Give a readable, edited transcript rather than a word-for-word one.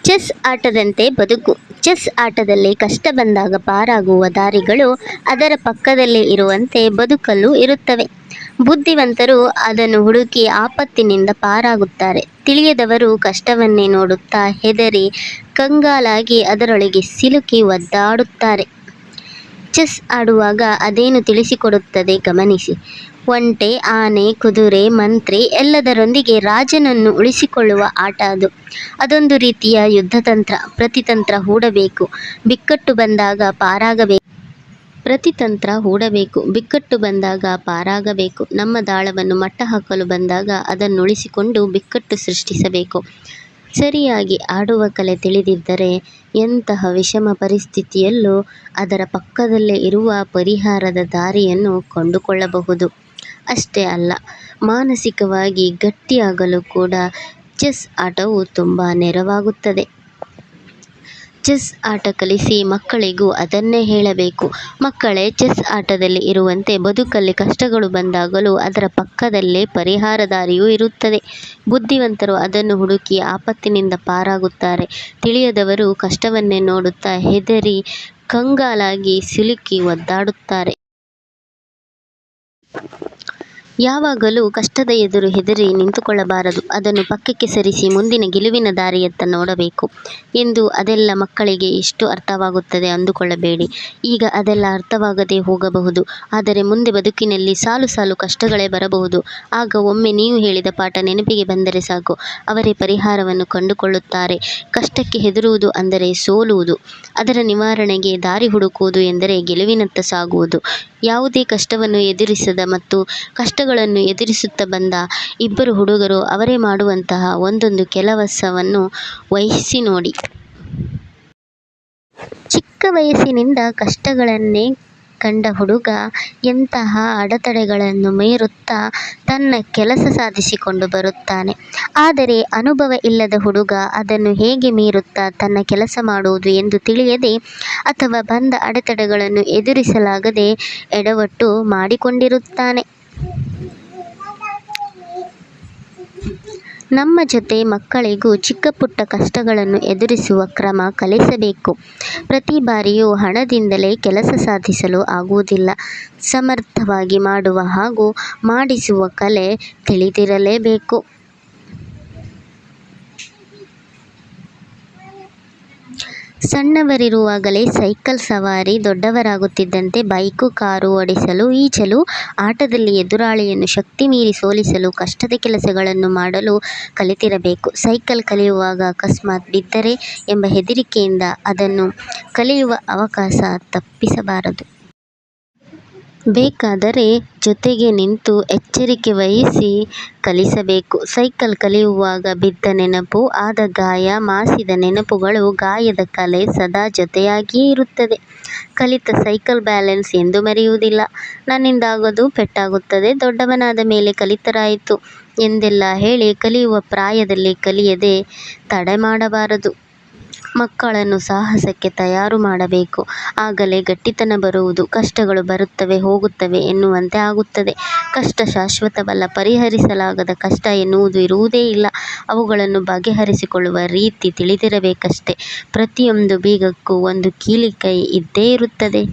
Chess ಆಟದಂತೆ ಬದುಕು. Chess ಆಟದಲ್ಲಿ ಕಷ್ಟ ಬಂದಾಗ ಪಾರಾಗುವ ದಾರಿಗಳು ಅದರ ಪಕ್ಕದಲ್ಲೇ ಇರುವಂತೆ ಬದುಕಲ್ಲೂ ಇರುತ್ತವೆ. ಬುದ್ಧಿವಂತರು ಅದನ್ನು ಹುಡುಕಿ ಆಪತ್ತಿನಿಂದ ಪಾರಾಗುತ್ತಾರೆ. ತಿಳಿಯದವರು ಕಷ್ಟವನ್ನೇ ನೋಡುತ್ತಾ ಹೆದರಿ ಕಂಗಾಲಾಗಿ ಅದರೊಳಗೆ ಸಿಲುಕಿ ಒದ್ದಾಡುತ್ತಾರೆ. ಚೆಸ್ ಆಡುವಾಗ ಅದೇನು ತಿಳಿಸಿಕೊಡುತ್ತದೆ ಗಮನಿಸಿ. ಒಂಟೆ, ಆನೆ, ಕುದುರೆ, ಮಂತ್ರಿ ಎಲ್ಲದರೊಂದಿಗೆ ರಾಜನನ್ನು ಉಳಿಸಿಕೊಳ್ಳುವ ಆಟ ಅದು. ಅದೊಂದು ರೀತಿಯ ಯುದ್ಧತಂತ್ರ. ಪ್ರತಿತಂತ್ರ ಹೂಡಬೇಕು, ಬಿಕ್ಕಟ್ಟು ಬಂದಾಗ ಪಾರಾಗಬೇಕು. ನಮ್ಮ ದಾಳವನ್ನು ಮಟ್ಟ ಹಾಕಲು ಬಂದಾಗ ಅದನ್ನುಳಿಸಿಕೊಂಡು ಬಿಕ್ಕಟ್ಟು ಸೃಷ್ಟಿಸಬೇಕು. ಸರಿಯಾಗಿ ಆಡುವ ಕಲೆ ತಿಳಿದಿದ್ದರೆ ಎಂತಹ ವಿಷಮ ಪರಿಸ್ಥಿತಿಯಲ್ಲೂ ಅದರ ಪಕ್ಕದಲ್ಲೇ ಇರುವ ಪರಿಹಾರದ ದಾರಿಯನ್ನು ಕಂಡುಕೊಳ್ಳಬಹುದು. ಅಷ್ಟೇ ಅಲ್ಲ, ಮಾನಸಿಕವಾಗಿ ಗಟ್ಟಿಯಾಗಲು ಕೂಡ ಚೆಸ್ ಆಟವು ತುಂಬ ನೆರವಾಗುತ್ತದೆ. ಚೆಸ್ ಆಟ ಕಲಿಸಿ ಮಕ್ಕಳಿಗೂ ಅದನ್ನೇ ಹೇಳಬೇಕು. ಮಕ್ಕಳೇ, ಚೆಸ್ ಆಟದಲ್ಲಿ ಇರುವಂತೆ ಬದುಕಲ್ಲಿ ಕಷ್ಟಗಳು ಬಂದಾಗಲೂ ಅದರ ಪಕ್ಕದಲ್ಲೇ ಪರಿಹಾರ ದಾರಿಯೂ ಇರುತ್ತದೆ. ಬುದ್ಧಿವಂತರು ಅದನ್ನು ಹುಡುಕಿ ಆಪತ್ತಿನಿಂದ ಪಾರಾಗುತ್ತಾರೆ. ತಿಳಿಯದವರು ಕಷ್ಟವನ್ನೇ ನೋಡುತ್ತಾ ಹೆದರಿ ಕಂಗಾಲಾಗಿ ಸಿಲುಕಿ ಒದ್ದಾಡುತ್ತಾರೆ. ಯಾವಾಗಲೂ ಕಷ್ಟದ ಎದುರು ಹೆದರಿ ನಿಂತುಕೊಳ್ಳಬಾರದು. ಅದನ್ನು ಪಕ್ಕಕ್ಕೆ ಸರಿಸಿ ಮುಂದಿನ ಗೆಲುವಿನ ದಾರಿಯತ್ತ ನೋಡಬೇಕು ಎಂದು ಅದೆಲ್ಲ ಮಕ್ಕಳಿಗೆ ಎಷ್ಟು ಅರ್ಥವಾಗುತ್ತದೆ ಅಂದುಕೊಳ್ಳಬೇಡಿ. ಈಗ ಅದೆಲ್ಲ ಅರ್ಥವಾಗದೇ ಹೋಗಬಹುದು. ಆದರೆ ಮುಂದೆ ಬದುಕಿನಲ್ಲಿ ಸಾಲು ಸಾಲು ಕಷ್ಟಗಳೇ ಬರಬಹುದು. ಆಗ ಒಮ್ಮೆ ನೀವು ಹೇಳಿದ ಪಾಠ ನೆನಪಿಗೆ ಬಂದರೆ ಸಾಕು, ಅವರೇ ಪರಿಹಾರವನ್ನು ಕಂಡುಕೊಳ್ಳುತ್ತಾರೆ. ಕಷ್ಟಕ್ಕೆ ಹೆದರುವುದು ಅಂದರೆ ಸೋಲುವುದು. ಅದರ ನಿವಾರಣೆಗೆ ದಾರಿ ಹುಡುಕುವುದು ಎಂದರೆ ಗೆಲುವಿನತ್ತ ಸಾಗುವುದು. ಯಾವುದೇ ಕಷ್ಟವನ್ನು ಎದುರಿಸದ ಮತ್ತು ಕಷ್ಟಗಳನ್ನು ಎದುರಿಸುತ್ತಾ ಬಂದ ಇಬ್ಬರು ಹುಡುಗರು ಅವರೇ ಮಾಡುವಂತಹ ಒಂದೊಂದು ಕೆಲಸವನ್ನು ವಹಿಸಿ ನೋಡಿ. ಚಿಕ್ಕ ವಯಸ್ಸಿನಿಂದ ಕಷ್ಟಗಳನ್ನೇ ಕಂಡ ಹುಡುಗ ಎಂತಹ ಅಡೆತಡೆಗಳನ್ನು ಮೀರುತ್ತಾ ತನ್ನ ಕೆಲಸ ಸಾಧಿಸಿಕೊಂಡು ಬರುತ್ತಾನೆ. ಆದರೆ ಅನುಭವ ಇಲ್ಲದ ಹುಡುಗ ಅದನ್ನು ಹೇಗೆ ಮೀರುತ್ತಾ ತನ್ನ ಕೆಲಸ ಮಾಡುವುದು ಎಂದು ತಿಳಿಯದೆ ಅಥವಾ ಬಂದ ಅಡೆತಡೆಗಳನ್ನು ಎದುರಿಸಲಾಗದೆ ಎಡವಟ್ಟು ಮಾಡಿಕೊಂಡಿರುತ್ತಾನೆ. ನಮ್ಮ ಜೊತೆ ಮಕ್ಕಳಿಗೂ ಚಿಕ್ಕ ಪುಟ್ಟ ಕಷ್ಟಗಳನ್ನು ಎದುರಿಸುವ ಕ್ರಮ ಕಲಿಸಬೇಕು. ಪ್ರತಿ ಬಾರಿಯೂ ಹಣದಿಂದಲೇ ಕೆಲಸ ಸಾಧಿಸಲು ಆಗುವುದಿಲ್ಲ. ಸಮರ್ಥವಾಗಿ ಮಾಡುವ ಹಾಗೂ ಮಾಡಿಸುವ ಕಲೆ ತಿಳಿದಿರಲೇಬೇಕು. ಸಣ್ಣವರಿರುವಾಗಲೇ ಸೈಕಲ್ ಸವಾರಿ, ದೊಡ್ಡವರಾಗುತ್ತಿದ್ದಂತೆ ಬೈಕು, ಕಾರು ಓಡಿಸಲು, ಈಜಲು, ಆಟದಲ್ಲಿ ಎದುರಾಳಿಯನ್ನು ಶಕ್ತಿ ಮೀರಿ ಸೋಲಿಸಲು, ಕಷ್ಟದ ಕೆಲಸಗಳನ್ನು ಮಾಡಲು ಕಲಿತಿರಬೇಕು. ಸೈಕಲ್ ಕಲಿಯುವಾಗ ಅಕಸ್ಮಾತ್ ಬಿದ್ದರೆ ಎಂಬ ಹೆದರಿಕೆಯಿಂದ ಅದನ್ನು ಕಲಿಯುವ ಅವಕಾಶ ತಪ್ಪಿಸಬಾರದು. ಬೇಕಾದರೆ ಜೊತೆಗೆ ನಿಂತು ಎಚ್ಚರಿಕೆ ವಹಿಸಿ ಕಲಿಸಬೇಕು. ಸೈಕಲ್ ಕಲಿಯುವಾಗ ಬಿದ್ದ ನೆನಪು, ಆದ ಗಾಯ, ಮಾಸಿದ ನೆನಪುಗಳು, ಗಾಯದ ಕಲೆ ಸದಾ ಜೊತೆಯಾಗಿಯೇ ಇರುತ್ತದೆ. ಕಲಿತ ಸೈಕಲ್ ಬ್ಯಾಲೆನ್ಸ್ ಎಂದು ಮರೆಯುವುದಿಲ್ಲ. ನನ್ನಿಂದಾಗದು, ಪೆಟ್ಟಾಗುತ್ತದೆ, ದೊಡ್ಡವನಾದ ಮೇಲೆ ಕಲಿತರಾಯಿತು ಎಂದೆಲ್ಲ ಹೇಳಿ ಕಲಿಯುವ ಪ್ರಾಯದಲ್ಲಿ ಕಲಿಯದೆ ತಡೆ ಮಾಡಬಾರದು. ಮಕ್ಕಳನ್ನು ಸಾಹಸಕ್ಕೆ ತಯಾರು ಮಾಡಬೇಕು. ಆಗಲೇ ಗಟ್ಟಿತನ ಬರುವುದು. ಕಷ್ಟಗಳು ಬರುತ್ತವೆ ಹೋಗುತ್ತವೆ ಎನ್ನುವಂತೆ ಆಗುತ್ತದೆ. ಕಷ್ಟ ಶಾಶ್ವತವಲ್ಲ. ಪರಿಹರಿಸಲಾಗದ ಕಷ್ಟ ಎನ್ನುವುದು ಇರುವುದೇ ಇಲ್ಲ. ಅವುಗಳನ್ನು ಬಗೆಹರಿಸಿಕೊಳ್ಳುವ ರೀತಿ ತಿಳಿದಿರಬೇಕಷ್ಟೆ. ಪ್ರತಿಯೊಂದು ಬೀಗಕ್ಕೂ ಒಂದು ಕೀಲಿಕೈ ಇದ್ದೇ ಇರುತ್ತದೆ.